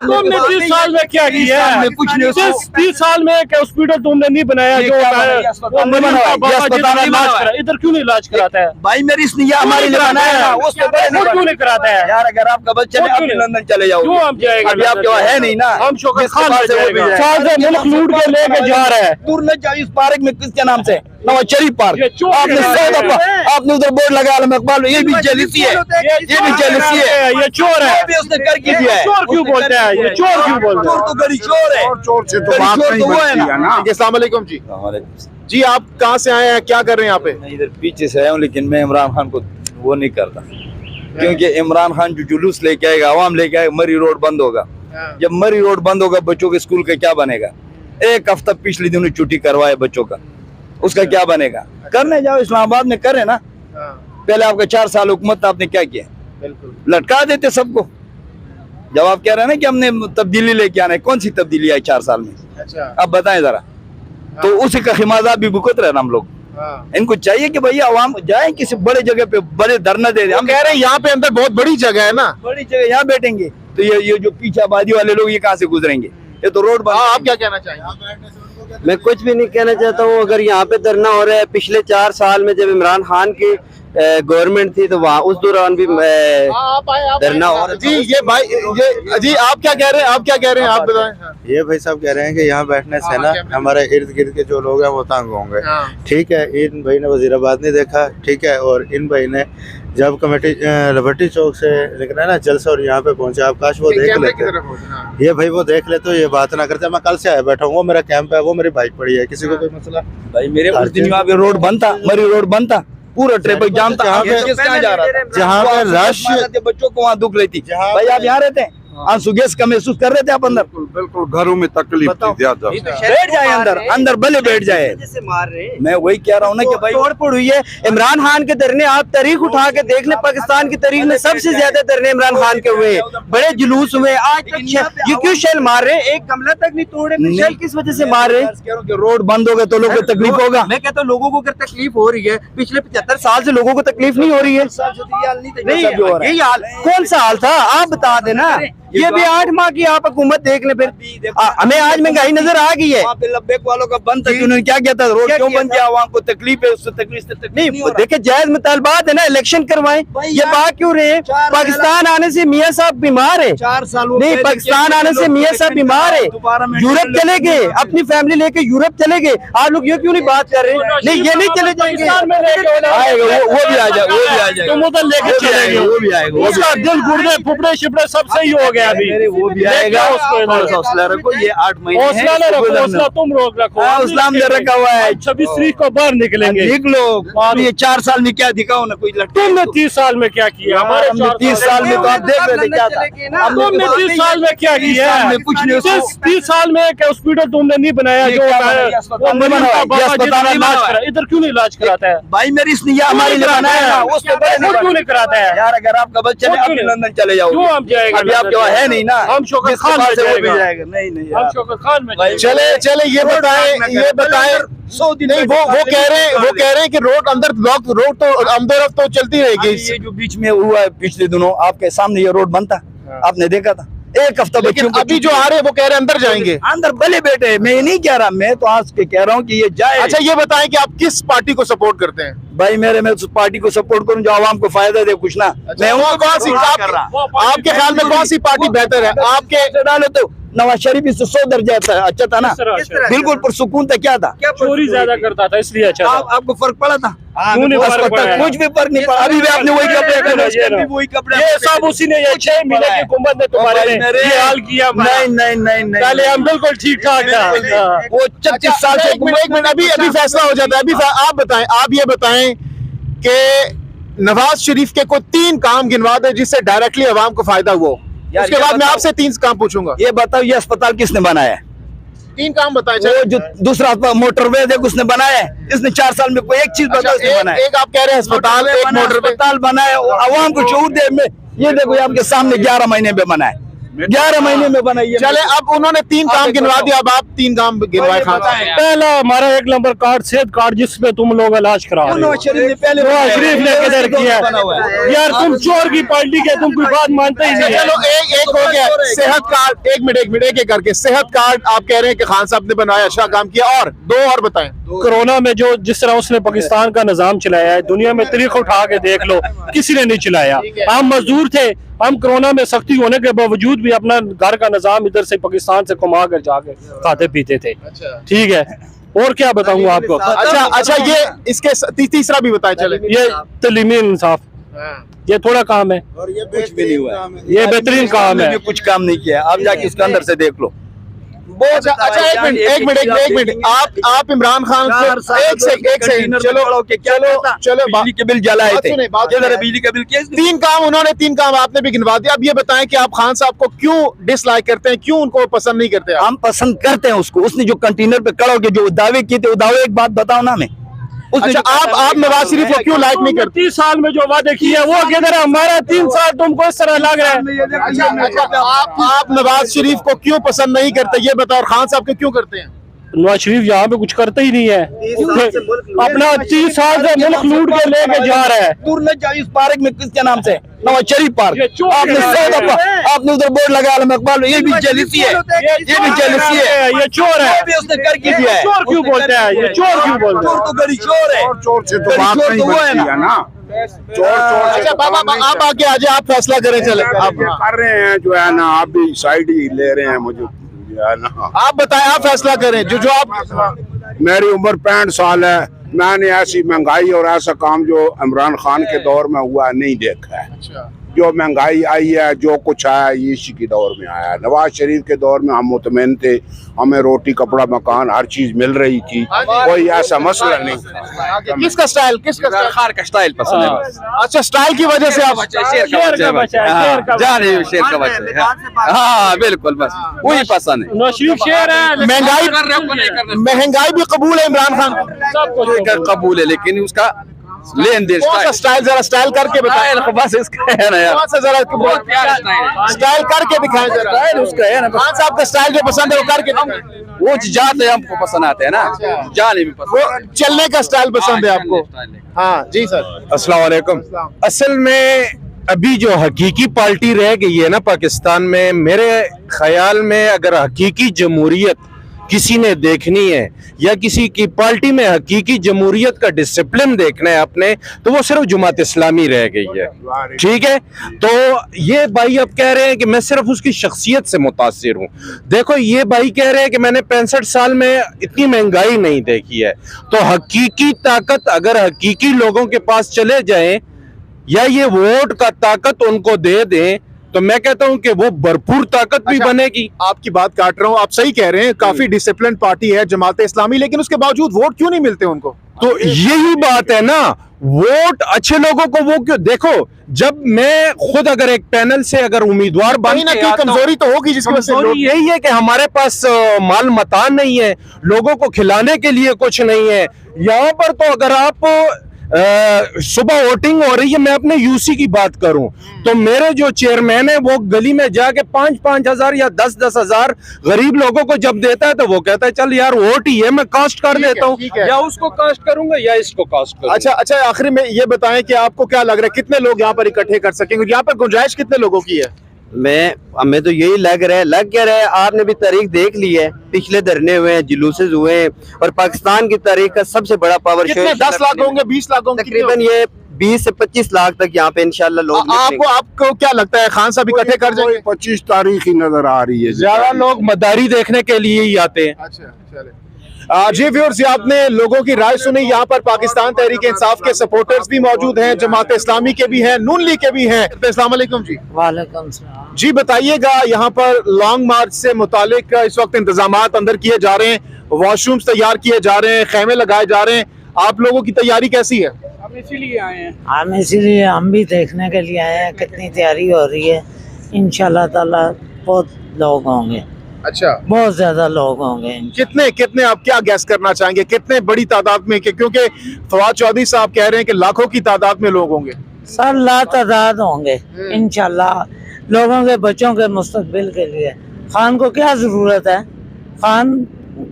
तुमने 30 साल में क्या किया? 30 साल में क्या हॉस्पिटल तुमने नहीं बनाया? जो इधर क्यों नहीं इलाज कराता है भाई? मेरी हमारी क्यों नहीं कराता है यार? अगर आपका बच्चा है, आप लंदन चले जाओ। क्यों हम जाएंगे? अभी आपके वहाँ है नहीं ना। हम शौकत खान से मुल्क लूट के लेके जा रहे हैं। दूर न जाओ। इस पार्क में किसके नाम से? नवाज शरीफ पार्क। आपने उधर बोर्ड लगाया इकबाल, ये भी जेलिसी है, ये भी जेलिसी है, ये चोर है। उसने करके दिया है। चोर क्यों बोलते हैं? ये चोर क्यों बोलते हैं? चोर तो गड़ी चोर है। चोर से तो बात नहीं बनती है ना। अस्सलाम वालेकुम जी। जी आप कहाँ से आए हैं, क्या कर रहे हैं यहाँ पे? मैं इधर पीछे से आया हूँ, लेकिन मैं इमरान खान को वो नहीं करता, क्योंकि इमरान खान जो जुलूस लेके आएगा, आवाम लेके आएगा, मरी रोड बंद होगा। जब मरी रोड बंद होगा, बच्चों के स्कूल का क्या बनेगा? एक हफ्ता पिछले दिनों छुट्टी करवाए बच्चों का, उसका क्या बनेगा? करने जाओ, इस्लामाबाद में करे ना। पहले आपका 4 साल हुकूमत, आपने क्या किया? लटका देते सबको। जब आप कह रहे हैं ना कि हमने तब्दीली लेके आना है, कौन सी तब्दीली आई 4 साल में? अब बताएं जरा। तो उसी का खिमाजा भी भुगत रहे ना हम लोग। इनको चाहिए कि भैया आवाम जाए किसी बड़े जगह पे, बड़े धरना दे रहे। हम कह रहे हैं यहाँ पे अंदर बहुत बड़ी जगह है ना, बड़ी जगह, यहाँ बैठेंगे तो ये जो पीछे आबादी वाले लोग, ये कहाँ से गुजरेंगे? ये तो रोड बंद। आप क्या कहना चाहेंगे? मैं कुछ भी नहीं कहना चाहता हूँ। अगर यहाँ पे धरना हो रहा है, पिछले 4 साल में जब इमरान खान की गवर्नमेंट थी तो वहाँ उस दौरान भी धरना हो रहा। जी ये भाई, ये जी आप क्या कह रहे हैं? आप क्या कह रहे हैं? आप बताएं। ये भाई साहब कह रहे हैं कि यहाँ बैठने से ना हमारे इर्द गिर्द के जो लोग हैं वो तंग होंगे। ठीक है, इन भाई ने वजीराबाद नहीं देखा, ठीक है, और इन भाई ने जब कमेटी लिबर्टी चौक से निकला ना जलसा और यहाँ पे पहुंचे, आप काश वो देख लेते। ये भाई वो देख लेते तो ये बात ना करते। मैं कल से आया बैठा हूँ, वो मेरा कैंप है, वो मेरी बाइक पड़ी है, किसी को कोई मसला? भाई मेरे उस दिन यहाँ पे रोड बंद था, मरी रोड बंद था, पूरा ट्रैफिक जाम था। कहाँ जा रहा था? जहाँ पे रश, बच्चों को वहाँ दुख रही थी। भाई आप यहाँ रहते हैं, आंसू गैस का महसूस कर रहे थे आप अंदर? बिल्कुल घरों में तकलीफ थी ज्यादा। बैठ जाए अंदर, अंदर भले बैठ जाए। मैं वही कह रहा हूँ ना कि भाई तोड़फोड़ हुई है। इमरान खान के धरने आप तारीख उठा के देख ले, पाकिस्तान की तारीख में सबसे ज्यादा धरने इमरान खान के हुए, बड़े जुलूस हुए। आज तक ये क्यों शेल मार रहे? एक गमला तक नहीं तोड़े, शेल किस वजह से मार रहे? रोड बंद हो गए तो लोगों को तकलीफ होगा। मैं कहता हूँ लोगों को अगर तकलीफ हो रही है, पिछले 75 साल से लोगों को तकलीफ नहीं हो रही है। नहीं, यही हाल कौन सा हाल था आप बता देना। ये भी 8 माह की आप हुकूमत देख ले। फिर हमें आज महंगाई नजर आ गई है। वहाँ पे लब्बैक वालों का बंद था, उन्होंने क्या किया था? रोड क्यों बंद किया? आवाम को तकलीफ है, उससे तकलीफ से नहीं देखे, जायज मुतालबात है ना, इलेक्शन करवाएं। ये बात क्यों रहे? पाकिस्तान आने से मियाँ साहब बीमार है। 4 साल नहीं, पाकिस्तान आने से मियाँ साहब बीमार है, यूरोप चले गए, अपनी फैमिली लेके यूरोप चले गए। आप लोग ये क्यों नहीं बात कर रहे? नहीं, ये नहीं चले जाएंगे, वो भी आ जाएगा, वो भी आ जाएगा, तुम उधर लेके चलेंगे, वो भी आएगा। उसका दिल गुर्दे फुफड़े शिपड़े सब सही हो गया अभी। वो भी आएगा। हौसला रखो, ये 8 महीने हौसला न रखो, हौसला तुम रोक रखो। हौसला में रखा हुआ है। 26 तारीख को बाहर निकलेंगे। निकलो, ये 4 साल में क्या दिखाओ ना, कोई तुमने 30 साल में क्या किया? हमारे 30 साल में तो आप देख रहे थे क्या था। तुमने 30 साल में क्या किया? कुछ नहीं। 30 साल में क्या हॉस्पिटल तुमने नहीं बनाया? जो इधर क्यों नहीं इलाज कराता है? भाई मेरी हमारी बनाया, क्यों नहीं कराता है यार? अगर आपका बच्चा है, आप लंदन चले जाओ। क्यों हम जाएंगे? अभी आपके वहाँ है नहीं ना। हम शौकत खान में जाएगा। नहीं, हम शौकत खान में। चले ये बताएं 100 दिन नहीं, वो कह रहे हैं कि रोड अंदर ब्लॉक, रोड तो अंदर तो चलती रहेगी। ये जो बीच में हुआ है पिछले दिनों, आपके सामने ये रोड बनता, आपने देखा था। एक हफ्ता बच्चों को अभी जो आ रहे हैं वो कह रहे हैं अंदर जाएंगे। अंदर भले बेटे, मैं ये नहीं कह रहा, मैं तो आज के कह रहा हूँ कि ये जाए। अच्छा ये बताएं कि आप किस पार्टी को सपोर्ट करते हैं? भाई मैं उस पार्टी को सपोर्ट करूं जो आवाम को फायदा दे, कुछ ना। मैं आपके ख्याल में कौन सी पार्टी बेहतर है? आपके डालो तो नवाज शरीफ इससे 100 दर्जा अच्छा था ना, बिल्कुल पुरसुकून था। क्या था? चोरी ज्यादा करता था इसलिए अच्छा था। आपको फर्क पड़ा था? कुछ भी फर्क नहीं पड़ा। अभी भी आपने वही कपड़े, ये सब उसी ने, ये 6 महीने की हुकूमत ने तुम्हारे ये हाल किया। नहीं, पहले हम बिल्कुल ठीक ठाक था। वो 25 साल से। एक मिनट, अभी फैसला हो जाता है। अभी आप ये बताएं कि नवाज शरीफ के कोई 3 काम गिनवा दे जिससे डायरेक्टली अवाम को फायदा हुआ। उसके बाद मैं आपसे 3 काम पूछूंगा। ये बताओ, ये अस्पताल किसने बनाया? 3 काम बताएं। वो जो दूसरा मोटरवे देखो उसने बनाया है। इसने 4 साल में कोई एक चीज बताओ उसने बनाया? एक आप कह रहे हैं अस्पताल, एक मोटर अस्पताल बनाया, आवाम को शऊर दे। ये देखो, ये आपके सामने 11 महीने में बना है। 11 महीने में बनाई है। चले अब उन्होंने 3 काम गिनवा दिया, अब आप 3 काम गिनवाए खान साहब। पहला हमारा 1 नंबर कार्ड सेहत कार्ड जिसमें तुम लोग इलाज करा रहे हो। नवाज शरीफ ने पहले नवाज शरीफ ने किधर किया यार, तुम चोर की पार्टी के, तुम कोई बात मानते ही नहीं। चलो एक हो गया सेहत कार्ड। एक मिनट एक करके सेहत कार्ड आप कह रहे हैं कि खान साहब ने बनाया, अच्छा काम किया। और 2 और बताएं। कोरोना में जो जिस तरह उसने पाकिस्तान का निजाम चलाया है, दुनिया में तारीख उठा के देख लो, किसी ने नहीं चलाया। हम मजदूर थे, हम कोरोना में सख्ती होने के बावजूद भी अपना घर का निजाम इधर से पाकिस्तान से कमा कर जाके खाते पीते थे। ठीक है, और क्या बताऊं आपको। अच्छा ये इसके तीसरा भी बताएं। चले ये तलीमी इंसाफ, ये थोड़ा काम है, और ये कुछ भी नहीं हुआ, ये बेहतरीन काम है। कुछ काम नहीं किया। आप जाके उसके अंदर से देख लो। अच्छा एक मिनट आप इमरान खान को एक सेकंड चलो बिजली के बिल जलाए थे, बिजली का बिल 3 काम आपने भी गिनवा दिया। अब ये बताएं कि आप खान साहब को क्यों डिसलाइक करते हैं, क्यों उनको पसंद नहीं करते? हम पसंद करते हैं उसको। उसने जो कंटेनर पे खड़ा होकर जो दावे किए थे, वो दावे एक बात बताओ ना हमें। अच्छा आप नवाज शरीफ को क्यों लाइक नहीं करते? 30 साल में जो वादे किए वो किधर है? हमारा 3 साल तुमको इस तरह लग रहा है। आप नवाज शरीफ को क्यों पसंद नहीं करते ये बताओ, और खान साहब को क्यों करते हैं? नवाज शरीफ यहाँ पे कुछ करते ही नहीं है, अपना 30 साल से मुल्क लूट के लेके जा रहा है। दूर न जाओ इस पार्क में, किसके नाम से? नवाज शरीफ पार्क। आपने उधर बोर्ड लगाया इकबाल, ये भी जेलिसी है, ये भी जेलिसी है, ये चोर है। ये भी उसने करके दिया है। चोर क्यों बोलते हैं? ये चोर क्यों बोलते हैं? चोर तो गरीब चोर है, चोर से तो बात नहीं बनती है ना। चोर अच्छा बाबा आप आगे आ जाए, आप फैसला करें। चले आप कर रहे हैं जो है ना, आप भी साइड ही ले रहे हैं मुझे, है ना। आप बताएं, आप फैसला करें जो आप। मेरी उम्र 65 साल है, मैंने ऐसी महंगाई और ऐसा काम जो इमरान खान के दौर में हुआ नहीं देखा है। जो महंगाई आई है, जो कुछ आया, ये इसी के दौर में आया है। नवाज शरीफ के दौर में हम मुतमईन थे, हमें रोटी कपड़ा मकान हर चीज मिल रही थी, कोई ऐसा मसला नहीं था। किसका स्टाइल खार का स्टाइल पसंद है। अच्छा स्टाइल की वजह से आप शेर का बच्चा है। हाँ बिल्कुल, बस वही पसंद है। नवाज शरीफ शेर है। महंगाई भी कबूल है इमरान खान को? कबूल है, लेकिन उसका लेन देन स्टाइल जरा स्टाइल करके बताएं। बस इसका है ना यार, जरा स्टाइल करके दिखाएं जरा। उसका है ना। खान साहब का स्टाइल जो पसंद है वो करके दिखाएं। वो जाते हमको पसंद आते हैं ना, जाने में पसंद। वो चलने का स्टाइल पसंद है आपको? हाँ जी सर। अस्सलाम वालेकुम। असल में अभी जो हकीकी पार्टी रह गई है ना पाकिस्तान में, मेरे ख्याल में अगर हकीकी जमहूरियत किसी ने देखनी है या किसी की पार्टी में हकीकी जमहूरियत का डिसिप्लिन देखना है अपने, तो वो सिर्फ जमात इस्लामी रह गई है। ठीक है, तो ये भाई अब कह रहे हैं कि मैं सिर्फ उसकी शख्सियत से मुतासिर हूँ। देखो ये भाई कह रहे हैं कि मैंने 65 साल में इतनी महंगाई नहीं देखी है। तो हकीकी ताकत अगर हकीकी लोगों के पास चले जाएं या ये वोट का ताकत उनको दे दें, तो मैं कहता हूं कि वो भरपूर ताकत भी बनेगी। आपकी बात काट रहा हूं, आप सही कह रहे हैं, काफी डिसिप्लिन पार्टी है जमात इस्लामी, लेकिन उसके बावजूद वोट क्यों नहीं मिलते उनको? तो यही बात है ना, वोट अच्छे लोगों को वो क्यों? देखो जब मैं खुद अगर एक पैनल से अगर उम्मीदवार बन के आता हूं, कमजोरी तो होगी जिसकी वजह से कमजोरी यही है कि हमारे पास माल मता नहीं है, लोगों को खिलाने के लिए कुछ नहीं है। यहाँ पर तो अगर आप सुबह वोटिंग हो रही है, मैं अपने यूसी की बात करूं तो मेरे जो चेयरमैन है वो गली में जाके 5-5 हजार या 10-10 हजार गरीब लोगों को जब देता है तो वो कहता है चल यार वोट ही है, मैं कास्ट कर देता हूं, या उसको कास्ट करूंगा या इसको कास्ट करूंगा। अच्छा आखिरी में ये बताएं कि आपको क्या लग रहा है, कितने लोग यहाँ पर इकट्ठे कर सकेंगे? यहाँ पर गुंजाइश कितने लोगों की है? हमें तो यही लग क्या रहा है। आपने भी तारीख देख ली है, पिछले धरने हुए हैं, जुलूसेज हुए हैं, और पाकिस्तान की तारीख का सबसे बड़ा पावर शो। 10 लाख होंगे, 20 लाख होंगे, तकरीबन ये 20 से 25 लाख तक यहाँ पे इंशाल्लाह लोग। आपको क्या लगता है खान साहब इकट्ठे कर जाएंगे? 25 तारीख ही नजर आ रही है। ज्यादा लोग मदारी देखने के लिए ही आते हैं। अच्छा जी व्यूअर्स, आपने लोगों की राय सुनी। यहाँ पर पाकिस्तान तहरीक इंसाफ के सपोर्टर्स भी मौजूद हैं, जमात इस्लामी के भी हैं, नून लीग के भी हैं। अस्सलाम वालेकुम जी। वालेकुम सलाम जी बताइएगा, यहाँ पर लॉन्ग मार्च से मुतालिक इस वक्त इंतजामात अंदर किए जा रहे हैं, वॉशरूम्स तैयार किए जा रहे हैं, खेमे लगाए जा रहे हैं, आप लोगों की तैयारी कैसी है? हम इसीलिए हम भी देखने के लिए आए हैं कितनी तैयारी हो रही है। इंशाल्लाह ताला बहुत लोग होंगे। अच्छा, बहुत ज्यादा लोग होंगे। कितने आप क्या गैस करना चाहेंगे, कितने बड़ी तादाद में? क्योंकि फवाद चौधरी साहब कह रहे हैं कि लाखों की तादाद में लोग होंगे। सर लातादाद होंगे इंशाल्लाह। लोगों के बच्चों के मुस्तकबिल के लिए। खान को क्या ज़रूरत है? खान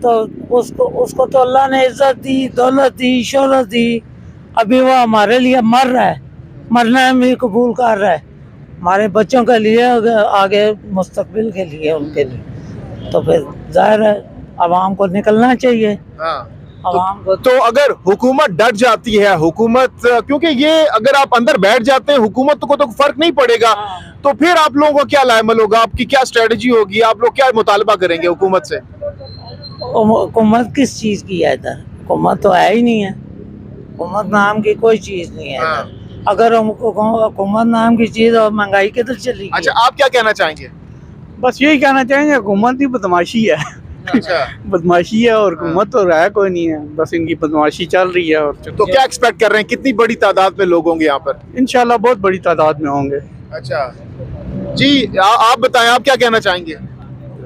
तो उसको तो अल्लाह ने इज्जत दी, दौलत दी, शोहरत दी। अभी वो हमारे लिए मर रहा है, मरना है भी कबूल कर रहा है, हमारे बच्चों के लिए, आगे मुस्तकबिल के लिए, उनके लिए। तो फिर जाहिर है अवाम को निकलना चाहिए। अवाम को तो अगर हुकूमत डट जाती है, हुकूमत, क्योंकि ये अगर आप अंदर बैठ जाते हैं हुकूमत को तो फर्क नहीं पड़ेगा, तो फिर आप लोगों को क्या लाएमल होगा? आपकी क्या स्ट्रेटजी होगी? आप लोग क्या मुतालबा करेंगे हुकूमत से? हुकूमत किस चीज़ की है इधर? हुकूमत तो है ही नहीं है, हुकूमत नाम की कोई चीज़ नहीं है इधर। अगर हुकूमत नाम की चीज़ और महंगाई किधर चली? अच्छा, आप क्या कहना चाहेंगे? बस यही कहना चाहेंगे, हुकूमत ही बदमाशी है। अच्छा, बदमाशी है और हुकूमत तो है कोई नहीं है, बस इनकी बदमाशी चल रही है। और तो क्या एक्सपेक्ट कर रहे हैं? कितनी बड़ी तादाद में लोग होंगे यहाँ पर? इंशाल्लाह बहुत बड़ी तादाद में होंगे। अच्छा जी, आप बताएं, आप क्या कहना चाहेंगे?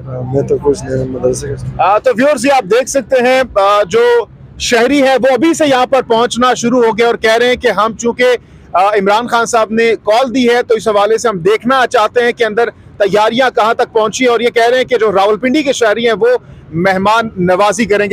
मैं तो कुछ नहीं, मदरसे तो व्यूअर्स, आप देख सकते हैं जो शहरी है वो अभी से यहाँ पर पहुंचना शुरू हो गए और कह रहे हैं कि हम चूंकि इमरान खान साहब ने कॉल दी है तो इस हवाले से हम देखना चाहते हैं कि अंदर तैयारियां कहां तक पहुंची, और ये कह रहे हैं कि जो रावलपिंडी के शहरी हैं वो मेहमान नवाजी करेंगे।